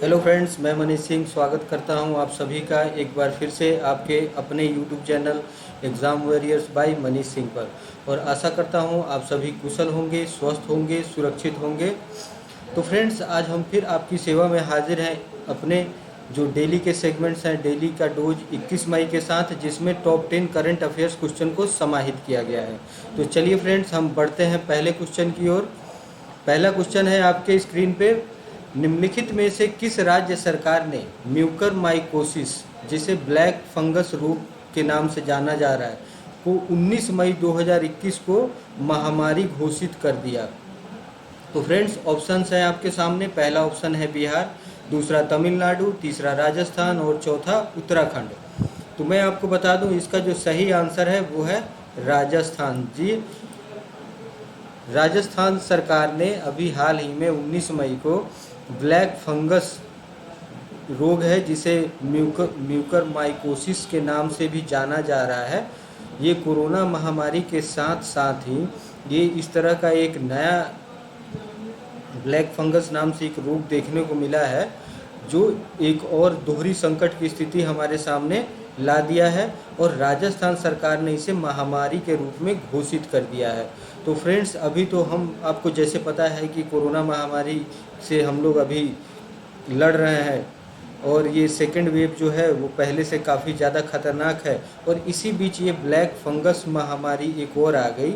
Hello friends, मैं मनीष सिंह स्वागत करता हूं आप सभी का एक बार फिर से आपके अपने YouTube channel exam warriors by Manish Singh पर। और आशा करता हूं आप सभी कुशल होंगे, स्वस्थ होंगे, सुरक्षित होंगे। तो फ्रेंड्स, आज हम फिर आपकी सेवा में हाजिर हैं अपने जो डेली के सेगमेंट्स हैं, डेली का डोज 21 मई के साथ, जिसमें टॉप 10 करंट अफेयर्स क्वेश्चन को समाहित किया गया है। तो चलिए फ्रेंड्स, हम बढ़ते हैं पहले क्वेश्चन की ओर। पहला क्वेश्चन है आपके स्क्रीन पे। निम्नलिखित में से किस राज्य सरकार ने म्यूकरमाइकोसिस, जिसे ब्लैक फंगस रोग के नाम से जाना जा रहा है, को 19 मई 2021 को महामारी घोषित कर दिया? तो फ्रेंड्स, ऑप्शंस हैं आपके सामने। पहला ऑप्शन है बिहार, दूसरा तमिलनाडु, तीसरा राजस्थान और चौथा उत्तराखंड। तो मैं आपको बता दूं, इसका जो सही आंसर है वो है राजस्थान जी। राजस्थान सरकार ने अभी हाल ही में 19 मई को ब्लैक फंगस रोग है, जिसे म्यूकरमाइकोसिस के नाम से भी जाना जा रहा है, ये कोरोना महामारी के साथ साथ ही ये इस तरह का एक नया ब्लैक फंगस नाम से एक रोग देखने को मिला है, जो एक और दोहरी संकट की स्थिति हमारे सामने ला दिया है। और राजस्थान सरकार ने इसे महामारी के रूप में घोषित कर दिया है। तो फ्रेंड्स, अभी तो हम आपको जैसे पता है कि कोरोना महामारी से हम लोग अभी लड़ रहे हैं, और ये सेकेंड वेव जो है वो पहले से काफ़ी ज़्यादा खतरनाक है। और इसी बीच ये ब्लैक फंगस महामारी एक और आ गई,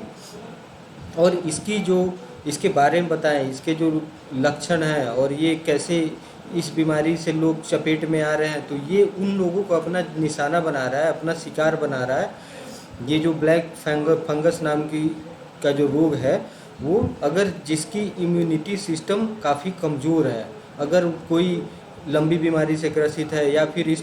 और इसके बारे में बताएं, इसके जो लक्षण हैं और ये कैसे इस बीमारी से लोग चपेट में आ रहे हैं। तो ये उन लोगों को अपना निशाना बना रहा है, अपना शिकार बना रहा है। ये जो ब्लैक फंगस नाम की का जो रोग है, वो अगर जिसकी इम्यूनिटी सिस्टम काफ़ी कमज़ोर है, अगर कोई लंबी बीमारी से ग्रसित है, या फिर इस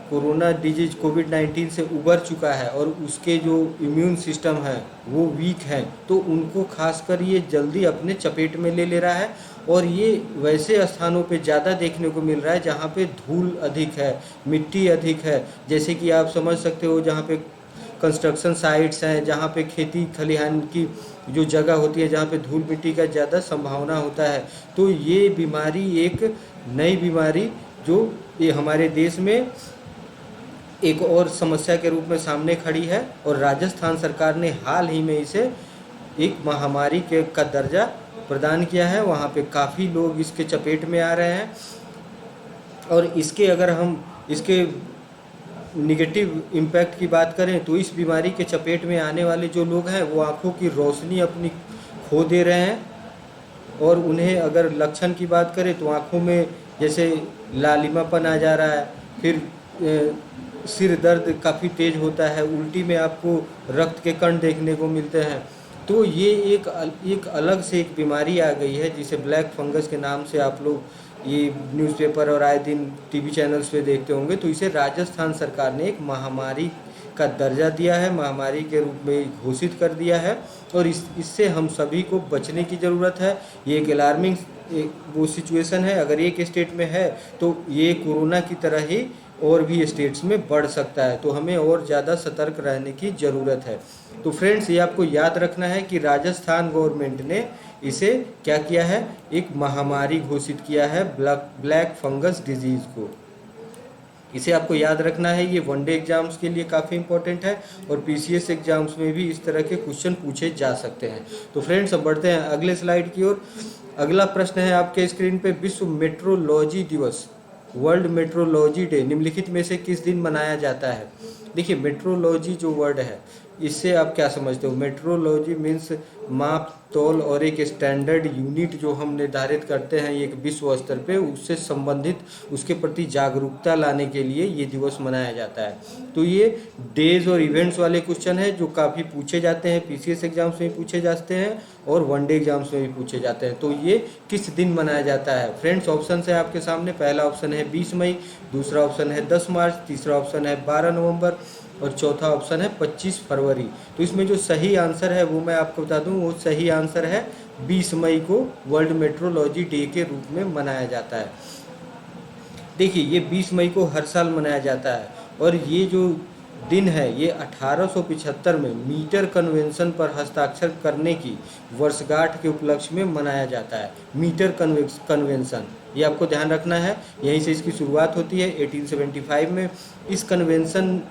कोरोना डिजीज कोविड-19 से उबर चुका है और उसके जो इम्यून सिस्टम है वो वीक है, तो उनको खासकर ये जल्दी अपने चपेट में ले ले रहा है। और ये वैसे स्थानों पे ज़्यादा देखने को मिल रहा है जहाँ पे धूल अधिक है, मिट्टी अधिक है। जैसे कि आप समझ सकते हो, जहाँ पे कंस्ट्रक्शन साइट्स हैं, जहाँ पे खेती खलिहान की जो जगह होती है, जहाँ पे धूल मिट्टी का ज़्यादा संभावना होता है। तो ये बीमारी एक नई बीमारी जो ये हमारे देश में एक और समस्या के रूप में सामने खड़ी है, और राजस्थान सरकार ने हाल ही में इसे एक महामारी का दर्जा प्रदान किया है। वहाँ पे काफ़ी लोग इसके चपेट में आ रहे हैं। और अगर हम इसके निगेटिव इम्पैक्ट की बात करें, तो इस बीमारी के चपेट में आने वाले जो लोग हैं वो आँखों की रोशनी अपनी खो दे रहे हैं। और उन्हें अगर लक्षण की बात करें तो आँखों में जैसे लालिमापन आ जा रहा है, फिर सिर दर्द काफ़ी तेज़ होता है, उल्टी में आपको रक्त के कण देखने को मिलते हैं। तो ये एक अलग से एक बीमारी आ गई है, जिसे ब्लैक फंगस के नाम से आप लोग ये न्यूज़पेपर और आए दिन टीवी चैनल्स पे देखते होंगे। तो इसे राजस्थान सरकार ने एक महामारी का दर्जा दिया है, महामारी के रूप में घोषित कर दिया है। और इससे हम सभी को बचने की ज़रूरत है। ये एक अलार्मिंग वो सिचुएशन है। अगर एक स्टेट में है तो ये कोरोना की तरह ही और भी स्टेट्स में बढ़ सकता है, तो हमें और ज़्यादा सतर्क रहने की ज़रूरत है। तो फ्रेंड्स, ये आपको याद रखना है कि राजस्थान गवर्नमेंट ने इसे क्या किया है, एक महामारी घोषित किया है ब्लैक फंगस डिजीज़ को। इसे आपको याद रखना है। ये वनडे एग्जाम्स के लिए काफ़ी इंपॉर्टेंट है, और पीसीएस एग्जाम्स में भी इस तरह के क्वेश्चन पूछे जा सकते हैं। तो फ्रेंड्स, अब बढ़ते हैं अगले स्लाइड की ओर। अगला प्रश्न है आपके स्क्रीन पे। विश्व मेट्रोलॉजी दिवस, वर्ल्ड मेट्रोलॉजी डे, निम्नलिखित में से किस दिन मनाया जाता है? देखिए, मेट्रोलॉजी जो वर्ड है, इससे आप क्या समझते हो? मेट्रोलॉजी मीन्स माप तौल और एक स्टैंडर्ड यूनिट जो हम निर्धारित करते हैं एक विश्व स्तर पे, उससे संबंधित उसके प्रति जागरूकता लाने के लिए ये दिवस मनाया जाता है। तो ये डेज और इवेंट्स वाले क्वेश्चन है जो काफ़ी पूछे जाते हैं, पीसीएस एग्जाम्स में भी पूछे जाते हैं और वनडे एग्जाम्स में भी पूछे जाते हैं। तो ये किस दिन मनाया जाता है? फ्रेंड्स, ऑप्शन है आपके सामने। पहला ऑप्शन है 20 मई, दूसरा ऑप्शन है 10 मार्च, तीसरा ऑप्शन है 12 नवंबर और चौथा ऑप्शन है 25 फरवरी। तो इसमें जो सही आंसर है वो मैं आपको बता दूं, वो सही आंसर है 20 मई को वर्ल्ड मेट्रोलॉजी डे के रूप में मनाया जाता है। देखिए, ये 20 मई को हर साल मनाया जाता है, और ये जो दिन है ये 1875 में मीटर कन्वेंशन पर हस्ताक्षर करने की वर्षगांठ के उपलक्ष्य में मनाया जाता है। मीटर कन्वेंशन, ये आपको ध्यान रखना है, यहीं से इसकी शुरुआत होती है 1875 में। इस कन्वेंशन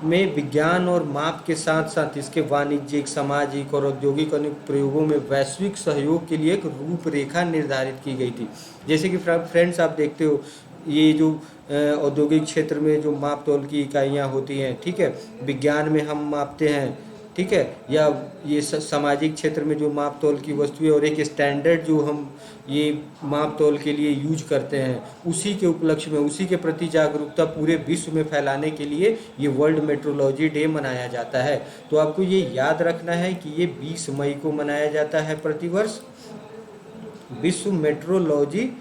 में विज्ञान और माप के साथ साथ इसके वाणिज्यिक, सामाजिक और औद्योगिक अनुप्रयोगों में वैश्विक सहयोग के लिए एक रूपरेखा निर्धारित की गई थी। जैसे कि फ्रेंड्स आप देखते हो ये जो औद्योगिक क्षेत्र में जो माप तोल की इकाइयाँ होती हैं, ठीक है, विज्ञान में हम मापते हैं, ठीक है, या ये सामाजिक क्षेत्र में जो माप तोल की वस्तुएं और एक स्टैंडर्ड जो हम ये माप तोल के लिए यूज करते हैं, उसी के उपलक्ष्य में, उसी के प्रति जागरूकता पूरे विश्व में फैलाने के लिए ये वर्ल्ड मेट्रोलॉजी डे मनाया जाता है। तो आपको ये याद रखना है कि ये 20 मई को मनाया जाता है प्रतिवर्ष विश्व मेट्रोलॉजी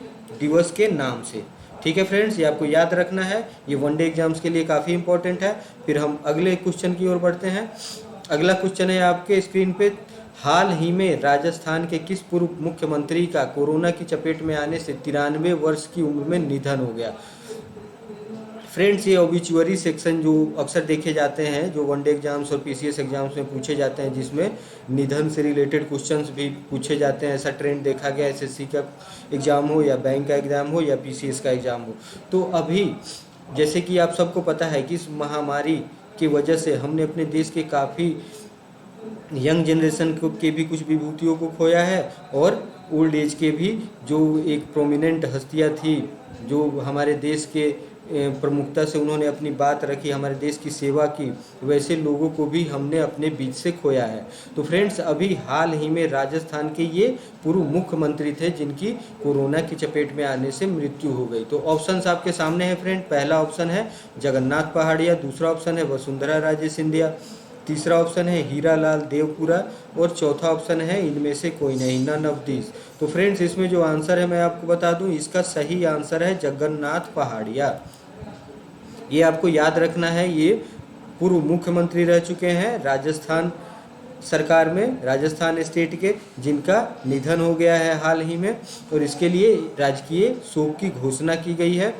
दिवस के नाम से। ठीक है फ्रेंड्स, ये आपको याद रखना है, ये वनडे एग्जाम्स के लिए काफ़ी इंपॉर्टेंट है। फिर हम अगले क्वेश्चन की ओर बढ़ते हैं। अगला क्वेश्चन है आपके स्क्रीन पे, हाल ही में राजस्थान के किस पूर्व मुख्यमंत्री का कोरोना की चपेट में आने से 93 वर्ष की उम्र में निधन हो गया। फ्रेंड्स, ये ओबिचुअरी सेक्शन जो अक्सर देखे जाते हैं, जो वनडे एग्जाम्स और पीसीएस एग्जाम्स में पूछे जाते हैं, जिसमें निधन से रिलेटेड क्वेश्चंस भी पूछे जाते हैं, ऐसा ट्रेंड देखा गया। एसएससी का एग्ज़ाम हो या बैंक का एग्ज़ाम हो या पीसीएस का एग्ज़ाम हो। तो अभी जैसे कि आप सबको पता है कि इस महामारी की वजह से हमने अपने देश के काफ़ी यंग जनरेशन के भी कुछ विभूतियों को खोया है, और ओल्ड एज के भी जो एक प्रोमिनेंट हस्तियाँ थी, जो हमारे देश के प्रमुखता से उन्होंने अपनी बात रखी, हमारे देश की सेवा की, वैसे लोगों को भी हमने अपने बीच से खोया है। तो फ्रेंड्स, अभी हाल ही में राजस्थान के ये पूर्व मुख्यमंत्री थे जिनकी कोरोना की चपेट में आने से मृत्यु हो गई। तो ऑप्शंस आपके सामने है फ्रेंड। पहला ऑप्शन है जगन्नाथ पहाड़िया, दूसरा ऑप्शन है वसुंधरा राजे सिंधिया, तीसरा ऑप्शन है हीरालाल देवपुरा, और चौथा ऑप्शन है इनमें से कोई नहीं, नन ऑफ दिस। तो फ्रेंड्स, इसमें जो आंसर है मैं आपको बता दूं, इसका सही आंसर है जगन्नाथ पहाड़िया। ये आपको याद रखना है, ये पूर्व मुख्यमंत्री रह चुके हैं राजस्थान सरकार में, राजस्थान स्टेट के, जिनका निधन हो गया है हाल ही में, और इसके लिए राजकीय शोक की घोषणा की गई है।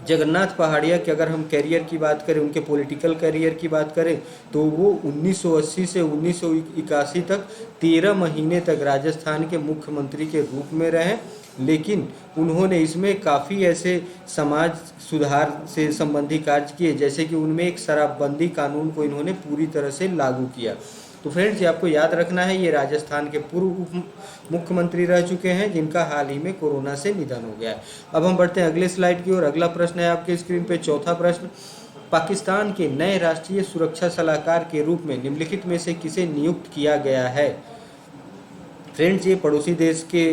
जगन्नाथ पहाड़िया की अगर हम कैरियर की बात करें, उनके पॉलिटिकल कैरियर की बात करें, तो वो 1980 से 1981 तक 13 महीने तक राजस्थान के मुख्यमंत्री के रूप में रहे। लेकिन उन्होंने इसमें काफ़ी ऐसे समाज सुधार से संबंधी कार्य किए, जैसे कि उनमें एक शराबबंदी कानून को इन्होंने पूरी तरह से लागू किया। तो फ्रेंड्स, ये आपको याद रखना है, ये राजस्थान के पूर्व मुख्यमंत्री रह चुके हैं जिनका हाल ही में कोरोना से निधन हो गया है। अब हम बढ़ते हैं अगले स्लाइड की ओर। अगला प्रश्न है आपके स्क्रीन पे, चौथा प्रश्न, पाकिस्तान के नए राष्ट्रीय सुरक्षा सलाहकार के रूप में निम्नलिखित में से किसे नियुक्त किया गया है। फ्रेंड्स, ये पड़ोसी देश के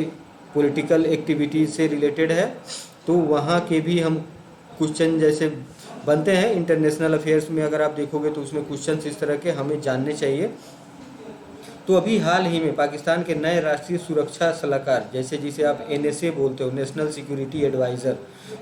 पॉलिटिकल एक्टिविटीज से रिलेटेड है, तो वहाँ के भी हम क्वेश्चन जैसे बनते हैं इंटरनेशनल अफेयर्स में, अगर आप देखोगे तो उसमें क्वेश्चंस इस तरह के हमें जानने चाहिए। तो अभी हाल ही में पाकिस्तान के नए राष्ट्रीय सुरक्षा सलाहकार, जैसे जिसे आप एनएसए बोलते हो, नेशनल सिक्योरिटी एडवाइज़र,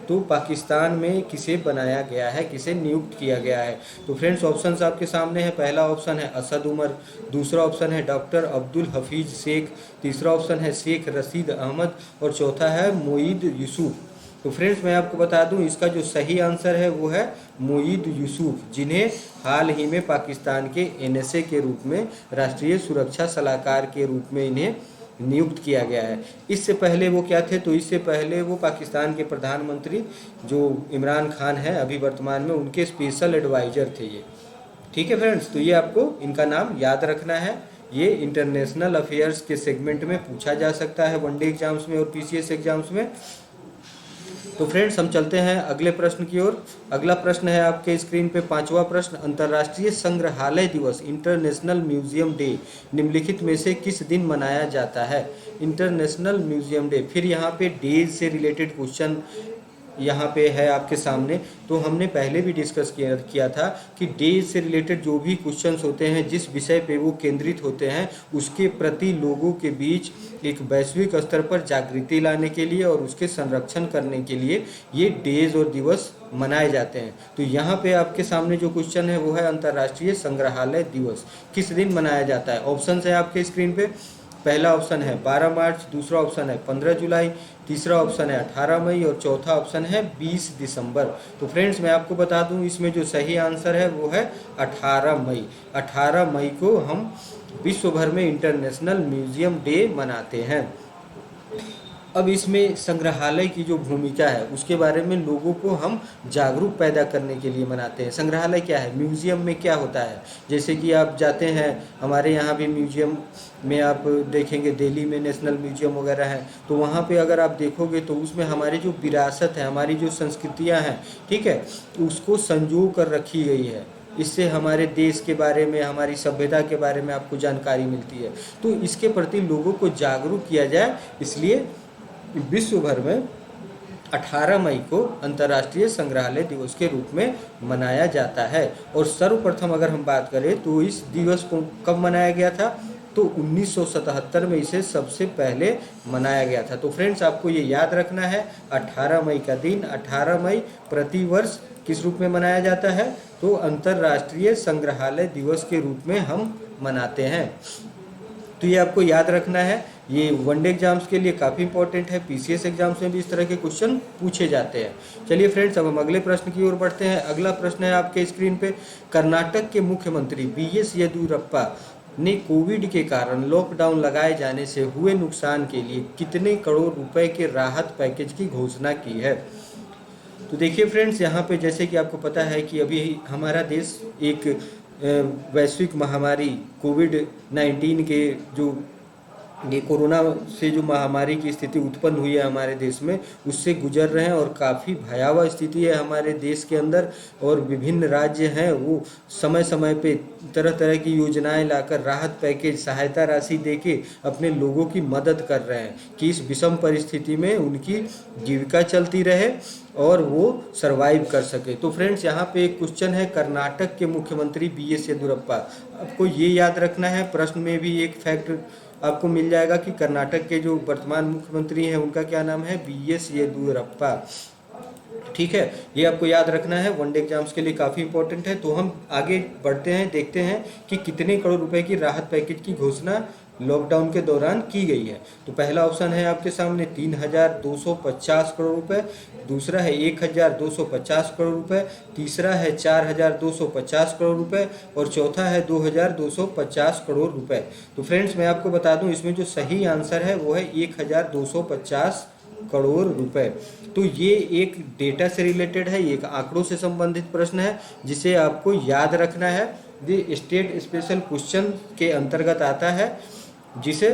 तो पाकिस्तान में किसे बनाया गया है, किसे नियुक्त किया गया है। तो फ्रेंड्स, ऑप्शंस आपके सामने है। पहला ऑप्शन है असद उमर, दूसरा ऑप्शन है डॉक्टर अब्दुल हफीज शेख, तीसरा ऑप्शन है शेख रशीद अहमद, और चौथा है मोईद यूसुफ। तो फ्रेंड्स, मैं आपको बता दूं, इसका जो सही आंसर है वो है मोईद यूसुफ, जिन्हें हाल ही में पाकिस्तान के एनएसए के रूप में राष्ट्रीय सुरक्षा सलाहकार के रूप में इन्हें नियुक्त किया गया है। इससे पहले वो क्या थे, तो इससे पहले वो पाकिस्तान के प्रधानमंत्री जो इमरान खान हैं अभी वर्तमान में, उनके स्पेशल एडवाइज़र थे ये। ठीक है फ्रेंड्स, तो ये आपको इनका नाम याद रखना है। ये इंटरनेशनल अफेयर्स के सेगमेंट में पूछा जा सकता है वनडे एग्जाम्स में और पीसीएस एग्जाम्स में। तो फ्रेंड्स, हम चलते हैं अगले प्रश्न की ओर। अगला प्रश्न है आपके स्क्रीन पे, पांचवा प्रश्न, अंतर्राष्ट्रीय संग्रहालय दिवस, इंटरनेशनल म्यूजियम डे, निम्नलिखित में से किस दिन मनाया जाता है। इंटरनेशनल म्यूजियम डे, फिर यहाँ पे डेज से रिलेटेड क्वेश्चन यहाँ पे है आपके सामने। तो हमने पहले भी डिस्कस किया था कि डेज से रिलेटेड जो भी क्वेश्चंस होते हैं, जिस विषय पे वो केंद्रित होते हैं, उसके प्रति लोगों के बीच एक वैश्विक स्तर पर जागृति लाने के लिए और उसके संरक्षण करने के लिए ये डेज और दिवस मनाए जाते हैं। तो यहाँ पे आपके सामने जो क्वेश्चन है वो है अंतर्राष्ट्रीय संग्रहालय दिवस किस दिन मनाया जाता है। ऑप्शन है आपके स्क्रीन पे। पहला ऑप्शन है 12 मार्च, दूसरा ऑप्शन है 15 जुलाई, तीसरा ऑप्शन है 18 मई और चौथा ऑप्शन है 20 दिसंबर। तो फ्रेंड्स मैं आपको बता दूं इसमें जो सही आंसर है वो है 18 मई। 18 मई को हम विश्व भर में इंटरनेशनल म्यूजियम डे मनाते हैं। अब इसमें संग्रहालय की जो भूमिका है उसके बारे में लोगों को हम जागरूक पैदा करने के लिए मनाते हैं। संग्रहालय क्या है, म्यूजियम में क्या होता है, जैसे कि आप जाते हैं हमारे यहाँ भी म्यूजियम में आप देखेंगे, दिल्ली में नेशनल म्यूजियम वगैरह है, तो वहाँ पे अगर आप देखोगे तो उसमें हमारी जो विरासत है, हमारी जो संस्कृतियाँ हैं, ठीक है, उसको संजो कर रखी गई है। इससे हमारे देश के बारे में, हमारी सभ्यता के बारे में आपको जानकारी मिलती है। तो इसके प्रति लोगों को जागरूक किया जाए, इसलिए विश्व भर में 18 मई को अंतर्राष्ट्रीय संग्रहालय दिवस के रूप में मनाया जाता है। और सर्वप्रथम अगर हम बात करें तो इस दिवस को कब मनाया गया था, तो 1977 में इसे सबसे पहले मनाया गया था। तो फ्रेंड्स आपको ये याद रखना है, 18 मई का दिन, 18 मई प्रतिवर्ष किस रूप में मनाया जाता है, तो अंतर्राष्ट्रीय संग्रहालय दिवस के रूप में हम मनाते हैं। तो ये आपको याद रखना है। ये वनडे एग्जाम्स के लिए काफ़ी इंपॉर्टेंट है, पीसीएस एग्जाम्स में भी इस तरह के क्वेश्चन पूछे जाते हैं। चलिए फ्रेंड्स, अब हम अगले प्रश्न की ओर बढ़ते हैं। अगला प्रश्न है आपके स्क्रीन पे, कर्नाटक के मुख्यमंत्री बीएस येदियुरप्पा ने कोविड के कारण लॉकडाउन लगाए जाने से हुए नुकसान के लिए कितने करोड़ रुपए के राहत पैकेज की घोषणा की है। तो देखिए फ्रेंड्स, यहाँ पे जैसे कि आपको पता है कि अभी हमारा देश एक वैश्विक महामारी कोविड-19 के जो ये कोरोना से जो महामारी की स्थिति उत्पन्न हुई है हमारे देश में, उससे गुजर रहे हैं और काफ़ी भयावह स्थिति है हमारे देश के अंदर। और विभिन्न राज्य हैं वो समय समय पे तरह तरह की योजनाएं लाकर राहत पैकेज, सहायता राशि देके अपने लोगों की मदद कर रहे हैं कि इस विषम परिस्थिति में उनकी जीविका चलती रहे और वो सरवाइव कर सके। तो फ्रेंड्स यहाँ पे एक क्वेश्चन है, कर्नाटक के मुख्यमंत्री बीएस येदियुरप्पा। आपको ये याद रखना है, प्रश्न में भी एक फैक्ट आपको मिल जाएगा कि कर्नाटक के जो वर्तमान मुख्यमंत्री हैं उनका क्या नाम है, बीएस येदियुरप्पा। ठीक है, ये आपको याद रखना है, वनडे एग्जाम्स के लिए काफ़ी इंपॉर्टेंट है। तो हम आगे बढ़ते हैं, देखते हैं कि कितने करोड़ रुपए की राहत पैकेज की घोषणा लॉकडाउन के दौरान की गई है। तो पहला ऑप्शन है आपके सामने 3,250 करोड़ रुपए, दूसरा है 1,250 करोड़ रुपए, तीसरा है 4,250 करोड़ रुपए और चौथा है 2,250 करोड़ रुपए। तो फ्रेंड्स मैं आपको बता दूं इसमें जो सही आंसर है वो है 1,250 करोड़ रुपए। तो ये एक डेटा से रिलेटेड है, ये एक आंकड़ों से संबंधित प्रश्न है जिसे आपको याद रखना है। ये स्टेट स्पेशल क्वेश्चन के अंतर्गत आता है, जिसे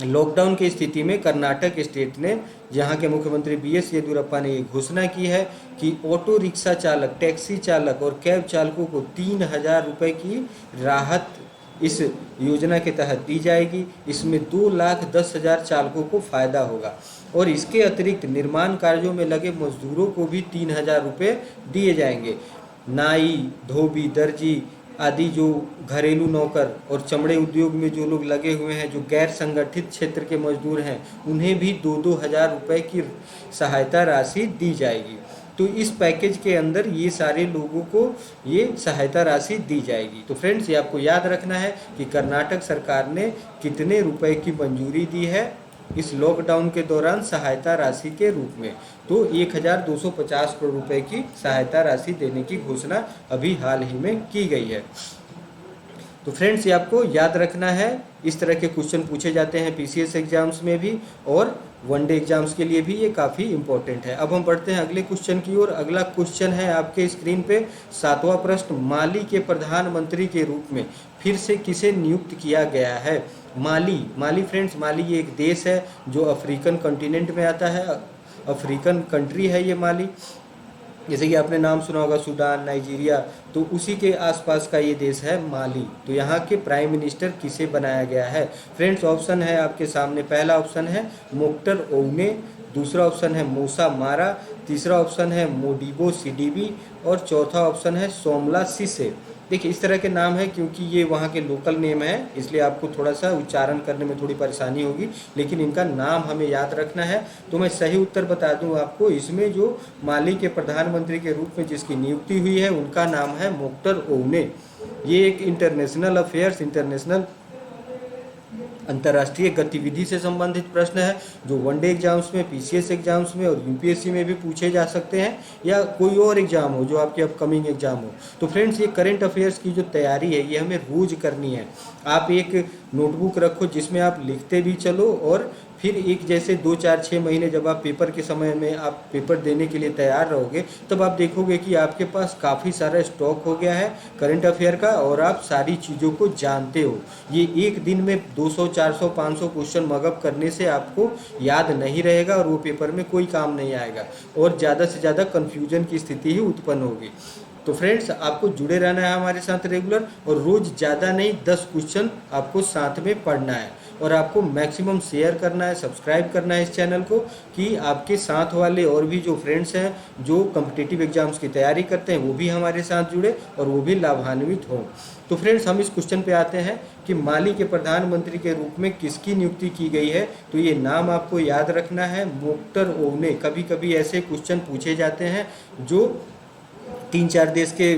लॉकडाउन की स्थिति में कर्नाटक स्टेट ने, जहां के मुख्यमंत्री बीएस येदियुरप्पा ने ये घोषणा की है कि ऑटो रिक्शा चालक, टैक्सी चालक और कैब चालकों को 3,000 रुपये की राहत इस योजना के तहत दी जाएगी। इसमें 2,10,000 चालकों को फ़ायदा होगा और इसके अतिरिक्त निर्माण कार्यों में लगे मजदूरों को भी 3,000 रुपये दिए जाएंगे। नाई, धोबी, दर्जी आदि जो घरेलू नौकर और चमड़े उद्योग में जो लोग लगे हुए हैं, जो गैर संगठित क्षेत्र के मजदूर हैं, उन्हें भी 2,000 रुपये की सहायता राशि दी जाएगी। तो इस पैकेज के अंदर ये सारे लोगों को ये सहायता राशि दी जाएगी। तो फ्रेंड्स ये आपको याद रखना है कि कर्नाटक सरकार ने कितने रुपए की मंजूरी दी है इस लॉकडाउन के दौरान सहायता राशि के रूप में। तो 1,250 करोड़ रुपए की सहायता राशि देने की घोषणा अभी हाल ही में की गई है। तो फ्रेंड्स ये आपको याद रखना है, इस तरह के क्वेश्चन पूछे जाते हैं पीसीएस एग्जाम्स में भी और वनडे एग्जाम्स के लिए भी ये काफ़ी इंपॉर्टेंट है। अब हम बढ़ते हैं अगले क्वेश्चन की ओर। अगला क्वेश्चन है आपके स्क्रीन पे 7वां प्रश्न, माली के प्रधानमंत्री के रूप में फिर से किसे नियुक्त किया गया है। माली फ्रेंड्स, माली ये एक देश है जो अफ्रीकन कॉन्टिनेंट में आता है, अफ्रीकन कंट्री है ये माली। जैसे कि आपने नाम सुना होगा सूडान, नाइजीरिया, तो उसी के आसपास का ये देश है माली। तो यहाँ के प्राइम मिनिस्टर किसे बनाया गया है। फ्रेंड्स ऑप्शन है आपके सामने, पहला ऑप्शन है मोक्टर ओउने, दूसरा ऑप्शन है मूसा मारा, तीसरा ऑप्शन है मोडिबो सिडिबी और चौथा ऑप्शन है सोमला सिसे। देखिए इस तरह के नाम है क्योंकि ये वहाँ के लोकल नेम है, इसलिए आपको थोड़ा सा उच्चारण करने में थोड़ी परेशानी होगी, लेकिन इनका नाम हमें याद रखना है। तो मैं सही उत्तर बता दूं आपको, इसमें जो माली के प्रधानमंत्री के रूप में जिसकी नियुक्ति हुई है उनका नाम है मोक्टर ओउने। ये एक इंटरनेशनल अफेयर्स, इंटरनेशनल अंतर्राष्ट्रीय गतिविधि से संबंधित प्रश्न है जो वनडे एग्जाम्स में, पीसीएस एग्जाम्स में और यूपीएससी में भी पूछे जा सकते हैं, या कोई और एग्जाम हो जो आपके अपकमिंग एग्जाम हो। तो फ्रेंड्स, ये करंट अफेयर्स की जो तैयारी है ये हमें रोज करनी है। आप एक नोटबुक रखो जिसमें आप लिखते भी चलो, और फिर एक जैसे 2, 4, 6 महीने जब आप पेपर के समय में आप पेपर देने के लिए तैयार रहोगे, तब आप देखोगे कि आपके पास काफ़ी सारा स्टॉक हो गया है करंट अफेयर का, और आप सारी चीज़ों को जानते हो। ये एक दिन में 200, 400, 500 क्वेश्चन मगअप करने से आपको याद नहीं रहेगा और वो पेपर में कोई काम नहीं आएगा, और ज़्यादा से ज़्यादा कन्फ्यूजन की स्थिति ही उत्पन्न होगी। तो फ्रेंड्स, आपको जुड़े रहना है हमारे साथ रेगुलर, और रोज़ ज़्यादा नहीं 10 क्वेश्चन आपको साथ में पढ़ना है, और आपको मैक्सिमम शेयर करना है, सब्सक्राइब करना है इस चैनल को, कि आपके साथ वाले और भी जो फ्रेंड्स हैं जो कॉम्पिटिटिव एग्जाम्स की तैयारी करते हैं वो भी हमारे साथ जुड़े और वो भी लाभान्वित हों। तो फ्रेंड्स, हम इस क्वेश्चन पे आते हैं कि माली के प्रधानमंत्री के रूप में किसकी नियुक्ति की गई है। तो ये नाम आपको याद रखना है, मोख्तर ओगने। कभी कभी ऐसे क्वेश्चन पूछे जाते हैं जो 3-4 देश के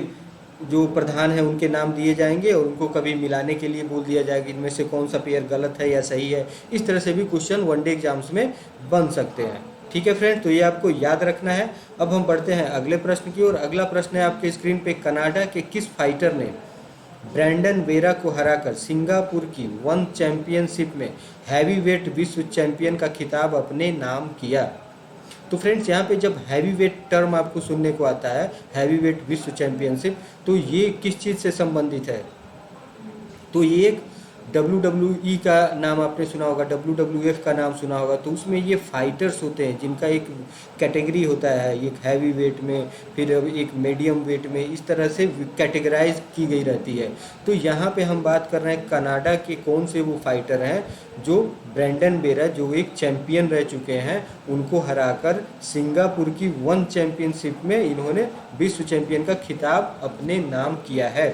जो प्रधान हैं उनके नाम दिए जाएंगे, और उनको कभी मिलाने के लिए बोल दिया जाएगा इनमें से कौन सा पेयर गलत है या सही है। इस तरह से भी क्वेश्चन वनडे एग्जाम्स में बन सकते हैं। ठीक है फ्रेंड्स, तो ये आपको याद रखना है। अब हम बढ़ते हैं अगले प्रश्न की ओर। अगला प्रश्न है आपके स्क्रीन पे, कनाडा के किस फाइटर ने ब्रैंडन वेरा को हराकर सिंगापुर की वन चैंपियनशिप में हैवीवेट विश्व चैंपियन का खिताब अपने नाम किया। तो फ्रेंड्स, यहाँ पे जब हैवीवेट टर्म आपको सुनने को आता है, हैवीवेट विश्व चैंपियनशिप, तो ये किस चीज़ से संबंधित है? तो ये एक WWE का नाम आपने सुना होगा, WWF का नाम सुना होगा। तो उसमें ये फाइटर्स होते हैं जिनका एक कैटेगरी होता है, एक हैवी वेट में, फिर एक मीडियम वेट में, इस तरह से कैटेगराइज की गई रहती है। तो यहाँ पे हम बात कर रहे हैं कनाडा के कौन से वो फाइटर हैं जो ब्रैंडन वेरा, जो एक चैंपियन रह चुके हैं, उनको हराकर सिंगापुर की वन चैंपियनशिप में इन्होंने विश्व चैंपियन का खिताब अपने नाम किया है।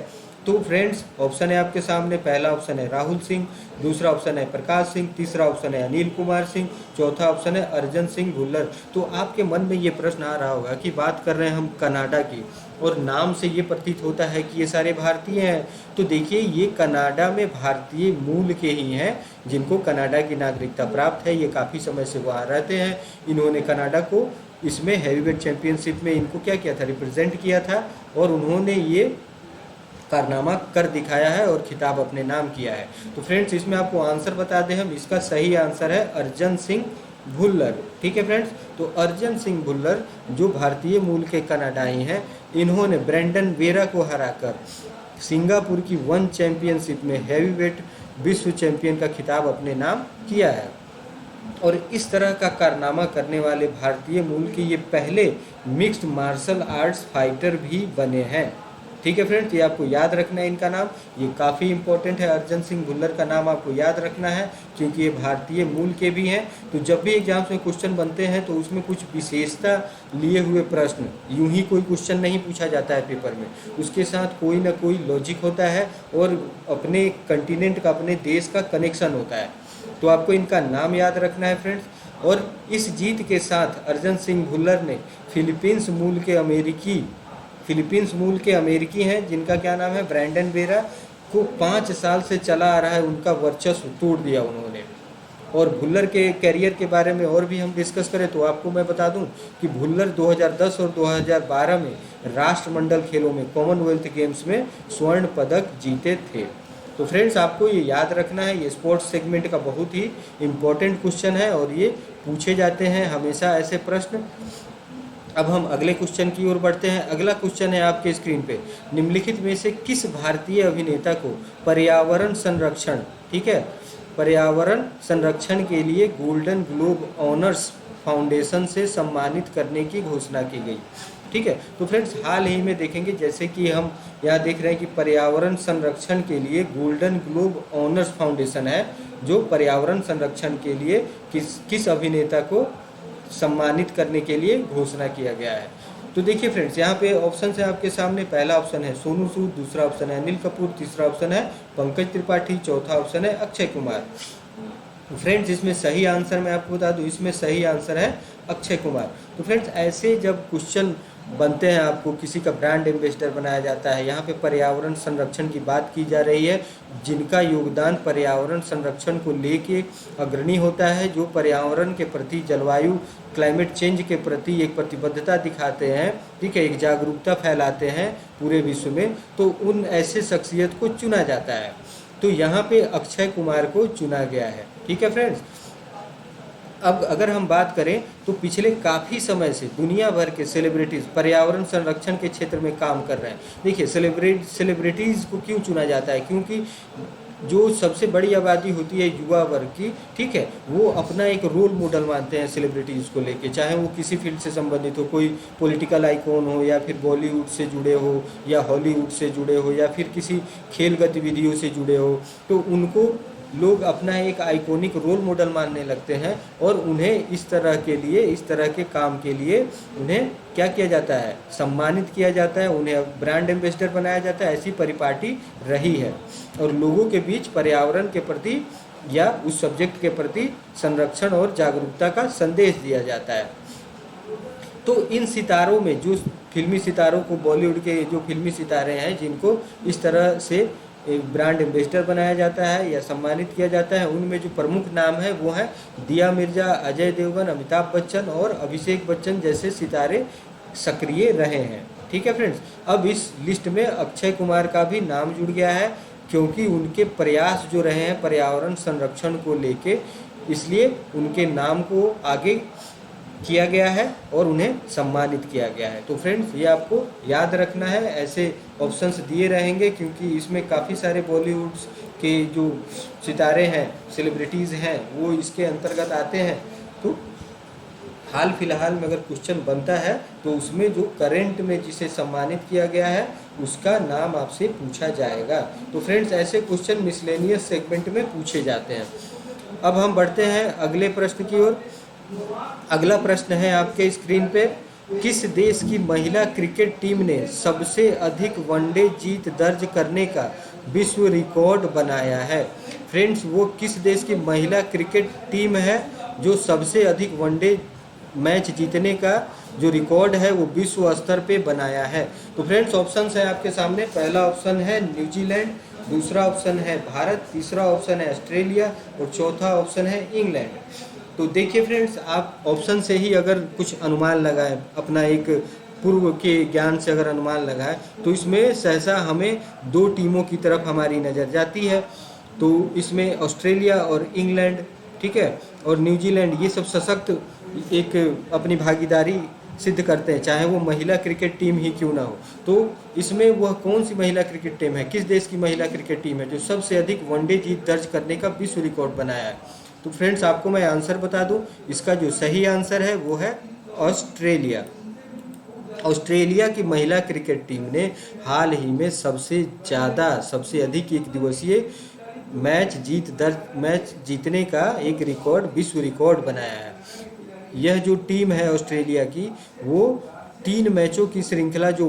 तो फ्रेंड्स, ऑप्शन है आपके सामने, पहला ऑप्शन है राहुल सिंह, दूसरा ऑप्शन है प्रकाश सिंह, तीसरा ऑप्शन है अनिल कुमार सिंह, चौथा ऑप्शन है अर्जन सिंह भुल्लर। तो आपके मन में ये प्रश्न आ रहा होगा कि बात कर रहे हैं हम कनाडा की, और नाम से ये प्रतीत होता है कि ये सारे भारतीय हैं। तो देखिए, ये कनाडा में भारतीय मूल के ही हैं जिनको कनाडा की नागरिकता प्राप्त है। ये काफ़ी समय से वहाँ रहते हैं। इन्होंने कनाडा को इसमें हैवीवेट चैंपियनशिप में इनको क्या किया था, रिप्रेजेंट किया था, और उन्होंने ये कारनामा कर दिखाया है और खिताब अपने नाम किया है। तो फ्रेंड्स, इसमें आपको आंसर बता दें हम, इसका सही आंसर है अर्जन सिंह भुल्लर। ठीक है फ्रेंड्स, तो अर्जन सिंह भुल्लर जो भारतीय मूल के कनाडाई हैं, इन्होंने ब्रैंडन वेरा को हराकर सिंगापुर की वन चैंपियनशिप में हैवीवेट विश्व चैंपियन का खिताब अपने नाम किया है। और इस तरह का कारनामा करने वाले भारतीय मूल के ये पहले मिक्स्ड मार्शल आर्ट्स फाइटर भी बने हैं। ठीक है फ्रेंड्स, ये आपको याद रखना है इनका नाम, ये काफ़ी इंपॉर्टेंट है। अर्जन सिंह भुल्लर का नाम आपको याद रखना है क्योंकि ये भारतीय मूल के भी हैं। तो जब भी एग्जाम्स में क्वेश्चन बनते हैं तो उसमें कुछ विशेषता लिए हुए प्रश्न, यूं ही कोई क्वेश्चन नहीं पूछा जाता है पेपर में, उसके साथ कोई ना कोई लॉजिक होता है और अपने कंटिनेंट का, अपने देश का कनेक्शन होता है। तो आपको इनका नाम याद रखना है फ्रेंड्स। और इस जीत के साथ अर्जन सिंह भुल्लर ने फिलीपींस मूल के अमेरिकी हैं जिनका क्या नाम है, ब्रैंडन वेरा, को 5 साल से चला आ रहा है उनका वर्चस्व तोड़ दिया उन्होंने। और भुल्लर के करियर के बारे में और भी हम डिस्कस करें तो आपको मैं बता दूं कि भुल्लर 2010 और 2012 में राष्ट्रमंडल खेलों में, कॉमनवेल्थ गेम्स में स्वर्ण पदक जीते थे। तो फ्रेंड्स, आपको ये याद रखना है, ये स्पोर्ट्स सेगमेंट का बहुत ही इम्पोर्टेंट क्वेश्चन है और ये पूछे जाते हैं हमेशा ऐसे प्रश्न। अब हम अगले क्वेश्चन की ओर बढ़ते हैं। अगला क्वेश्चन है आपके स्क्रीन पे, निम्नलिखित में से किस भारतीय अभिनेता को पर्यावरण संरक्षण, ठीक है, पर्यावरण संरक्षण के लिए गोल्डन ग्लोब ऑनर्स फाउंडेशन से सम्मानित करने की घोषणा की गई? ठीक है, तो फ्रेंड्स, हाल ही में देखेंगे जैसे कि हम यहाँ देख रहे हैं कि पर्यावरण संरक्षण के लिए गोल्डन ग्लोब ऑनर्स फाउंडेशन है जो पर्यावरण संरक्षण के लिए किस अभिनेता को सम्मानित करने के लिए घोषणा किया गया है। तो देखिए फ्रेंड्स, यहाँ पे ऑप्शन है आपके सामने, पहला ऑप्शन है सोनू सूद, दूसरा ऑप्शन है अनिल कपूर, तीसरा ऑप्शन है पंकज त्रिपाठी, चौथा ऑप्शन है अक्षय कुमार। फ्रेंड्स, इसमें सही आंसर मैं आपको बता दूं, इसमें सही आंसर है अक्षय कुमार। तो फ्रेंड्स ऐसे जब क्वेश्चन बनते हैं, आपको किसी का ब्रांड एम्बेसडर बनाया जाता है, यहाँ पे पर्यावरण संरक्षण की बात की जा रही है, जिनका योगदान पर्यावरण संरक्षण को लेके अग्रणी होता है, जो पर्यावरण के प्रति, जलवायु क्लाइमेट चेंज के प्रति एक प्रतिबद्धता दिखाते हैं, ठीक है, एक जागरूकता फैलाते हैं पूरे विश्व में, तो उन ऐसे शख्सियत को चुना जाता है। तो यहाँ पे अक्षय कुमार को चुना गया है। ठीक है फ्रेंड्स, अब अगर हम बात करें तो पिछले काफ़ी समय से दुनिया भर के सेलिब्रिटीज़ पर्यावरण संरक्षण के क्षेत्र में काम कर रहे हैं। देखिए सेलिब्रिटीज़ को क्यों चुना जाता है, क्योंकि जो सबसे बड़ी आबादी होती है युवा वर्ग की, ठीक है, वो अपना एक रोल मॉडल मानते हैं सेलिब्रिटीज़ को लेके, चाहे वो किसी फील्ड से संबंधित हो, कोई पॉलिटिकल आइकॉन हो, या फिर बॉलीवुड से जुड़े हो, या हॉलीवुड से जुड़े हो, या फिर किसी खेल गतिविधियों से जुड़े हो, तो उनको लोग अपना एक आइकॉनिक रोल मॉडल मानने लगते हैं, और उन्हें इस तरह के लिए, इस तरह के काम के लिए उन्हें क्या किया जाता है, सम्मानित किया जाता है, उन्हें ब्रांड एम्बेसडर बनाया जाता है। ऐसी परिपाटी रही है, और लोगों के बीच पर्यावरण के प्रति या उस सब्जेक्ट के प्रति संरक्षण और जागरूकता का संदेश दिया जाता है। तो इन सितारों में, जो फिल्मी सितारों को, बॉलीवुड के जो फिल्मी सितारे हैं जिनको इस तरह से एक ब्रांड एम्बेसडर बनाया जाता है या सम्मानित किया जाता है, उनमें जो प्रमुख नाम है वो है दिया मिर्जा, अजय देवगन, अमिताभ बच्चन और अभिषेक बच्चन जैसे सितारे सक्रिय रहे हैं। ठीक है फ्रेंड्स, अब इस लिस्ट में अक्षय कुमार का भी नाम जुड़ गया है, क्योंकि उनके प्रयास जो रहे हैं पर्यावरण संरक्षण को लेके, इसलिए उनके नाम को आगे किया गया है और उन्हें सम्मानित किया गया है। तो फ्रेंड्स ये आपको याद रखना है, ऐसे ऑप्शंस दिए रहेंगे, क्योंकि इसमें काफ़ी सारे बॉलीवुड के जो सितारे हैं, सेलिब्रिटीज़ हैं, वो इसके अंतर्गत आते हैं। तो हाल फिलहाल में अगर क्वेश्चन बनता है तो उसमें जो करंट में जिसे सम्मानित किया गया है उसका नाम आपसे पूछा जाएगा। तो फ्रेंड्स ऐसे क्वेश्चन मिसलेनियस सेगमेंट में पूछे जाते हैं। अब हम बढ़ते हैं अगले प्रश्न की ओर। अगला प्रश्न है आपके स्क्रीन पे, किस देश की महिला क्रिकेट टीम ने सबसे अधिक वनडे जीत दर्ज करने का विश्व रिकॉर्ड बनाया है? फ्रेंड्स वो किस देश की महिला क्रिकेट टीम है जो सबसे अधिक वनडे मैच जीतने का जो रिकॉर्ड है वो विश्व स्तर पे बनाया है? तो फ्रेंड्स ऑप्शंस है आपके सामने। पहला ऑप्शन है न्यूजीलैंड, दूसरा ऑप्शन है भारत, तीसरा ऑप्शन है ऑस्ट्रेलिया और चौथा ऑप्शन है इंग्लैंड। तो देखिए फ्रेंड्स, आप ऑप्शन से ही अगर कुछ अनुमान लगाएं, अपना एक पूर्व के ज्ञान से अगर अनुमान लगाएं, तो इसमें सहसा हमें दो टीमों की तरफ हमारी नज़र जाती है। तो इसमें ऑस्ट्रेलिया और इंग्लैंड, ठीक है, और न्यूजीलैंड, ये सब सशक्त एक अपनी भागीदारी सिद्ध करते हैं, चाहे वो महिला क्रिकेट टीम ही क्यों ना हो। तो इसमें वह कौन सी महिला क्रिकेट टीम है, किस देश की महिला क्रिकेट टीम है जो सबसे अधिक वनडे जीत दर्ज करने का विश्व रिकॉर्ड बनाया है? तो फ्रेंड्स आपको मैं आंसर बता दूं, इसका जो सही आंसर है वो है ऑस्ट्रेलिया। ऑस्ट्रेलिया की महिला क्रिकेट टीम ने हाल ही में सबसे अधिक एक दिवसीय मैच जीतने का एक रिकॉर्ड, विश्व रिकॉर्ड बनाया है। यह जो टीम है ऑस्ट्रेलिया की, वो 3 मैचों की श्रृंखला, जो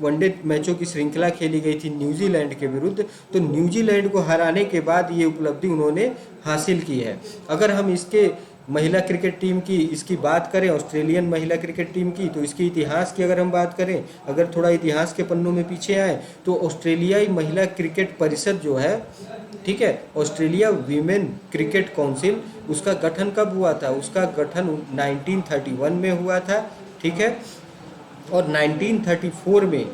वनडे मैचों की श्रृंखला खेली गई थी न्यूजीलैंड के विरुद्ध, तो न्यूजीलैंड को हराने के बाद ये उपलब्धि उन्होंने हासिल की है। अगर हम इसके महिला क्रिकेट टीम की इसकी बात करें, ऑस्ट्रेलियन महिला क्रिकेट टीम की, तो इसके इतिहास की अगर हम बात करें, अगर थोड़ा इतिहास के पन्नों में पीछे आए, तो ऑस्ट्रेलियाई महिला क्रिकेट परिषद जो है, ठीक है, ऑस्ट्रेलिया वीमेन क्रिकेट काउंसिल, उसका गठन कब हुआ था? उसका गठन 1931 में हुआ था, ठीक है, और 1934 में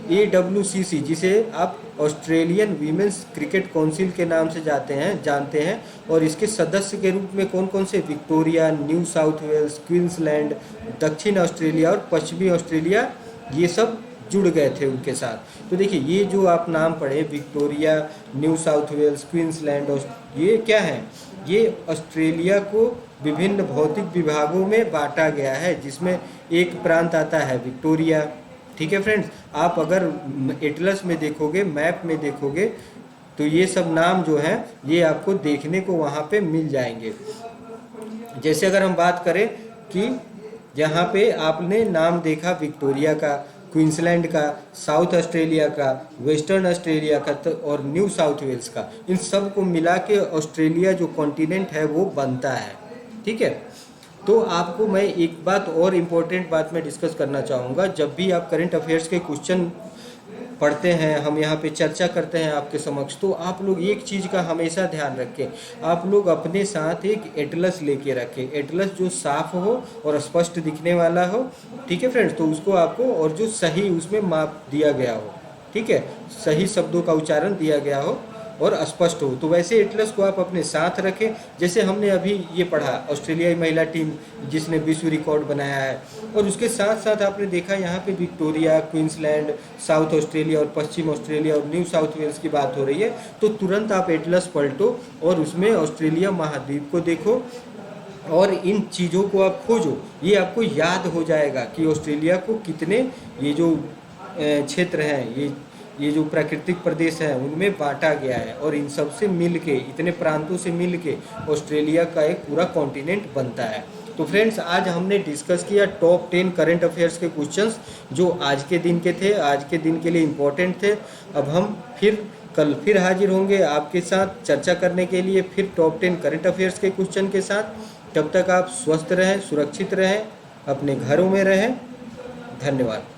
AWCC, जिसे आप ऑस्ट्रेलियन वीमेंस क्रिकेट काउंसिल के नाम से जानते हैं, और इसके सदस्य के रूप में कौन कौन से? Victoria, New South Wales, Queensland, दक्षिण ऑस्ट्रेलिया और पश्चिमी ऑस्ट्रेलिया, ये सब जुड़ गए थे उनके साथ। तो देखिए ये जो आप नाम पढ़े, Victoria, New South Wales, Queensland, ये क्या है? ये ऑस्ट्रेलिया को विभिन्न भौतिक विभागों में बांटा गया है, जिसमें एक प्रांत आता है विक्टोरिया। ठीक है फ्रेंड्स, आप अगर एटलस में देखोगे, मैप में देखोगे, तो ये सब नाम जो हैं ये आपको देखने को वहाँ पे मिल जाएंगे। जैसे अगर हम बात करें कि यहाँ पे आपने नाम देखा विक्टोरिया का, क्वींसलैंड का, साउथ ऑस्ट्रेलिया का, वेस्टर्न ऑस्ट्रेलिया का और न्यू साउथ वेल्स का, इन सब को मिला के ऑस्ट्रेलिया जो कॉन्टिनेंट है वो बनता है। ठीक है, तो आपको मैं एक बात और इम्पोर्टेंट बात मैं डिस्कस करना चाहूँगा, जब भी आप करंट अफेयर्स के क्वेश्चन पढ़ते हैं, हम यहाँ पे चर्चा करते हैं आपके समक्ष, तो आप लोग एक चीज़ का हमेशा ध्यान रखें, आप लोग अपने साथ एक एटलस लेके रखें, एटलस जो साफ हो और स्पष्ट दिखने वाला हो, ठीक है फ्रेंड्स, तो उसको आपको, और जो सही उसमें माप दिया गया हो, ठीक है, सही शब्दों का उच्चारण दिया गया हो और स्पष्ट हो, तो वैसे एटलस को आप अपने साथ रखें। जैसे हमने अभी ये पढ़ा ऑस्ट्रेलियाई महिला टीम जिसने विश्व रिकॉर्ड बनाया है, और उसके साथ साथ आपने देखा यहाँ पे विक्टोरिया, क्वींसलैंड, साउथ ऑस्ट्रेलिया और पश्चिम ऑस्ट्रेलिया और न्यू साउथ वेल्स की बात हो रही है, तो तुरंत आप एटलस पलटो और उसमें ऑस्ट्रेलिया महाद्वीप को देखो और इन चीज़ों को आप खोजो। ये आपको याद हो जाएगा कि ऑस्ट्रेलिया को कितने ये जो क्षेत्र हैं, ये जो प्राकृतिक प्रदेश हैं उनमें बांटा गया है, और इन सब से मिल के, इतने प्रांतों से मिल के ऑस्ट्रेलिया का एक पूरा कॉन्टिनेंट बनता है। तो फ्रेंड्स, आज हमने डिस्कस किया टॉप 10 करंट अफेयर्स के क्वेश्चंस जो आज के दिन के थे, आज के दिन के लिए इम्पोर्टेंट थे। अब हम कल फिर हाजिर होंगे आपके साथ चर्चा करने के लिए, फिर टॉप 10 करंट अफेयर्स के क्वेश्चन के साथ। तब तक आप स्वस्थ रहें, सुरक्षित रहें, अपने घरों में रहें। धन्यवाद।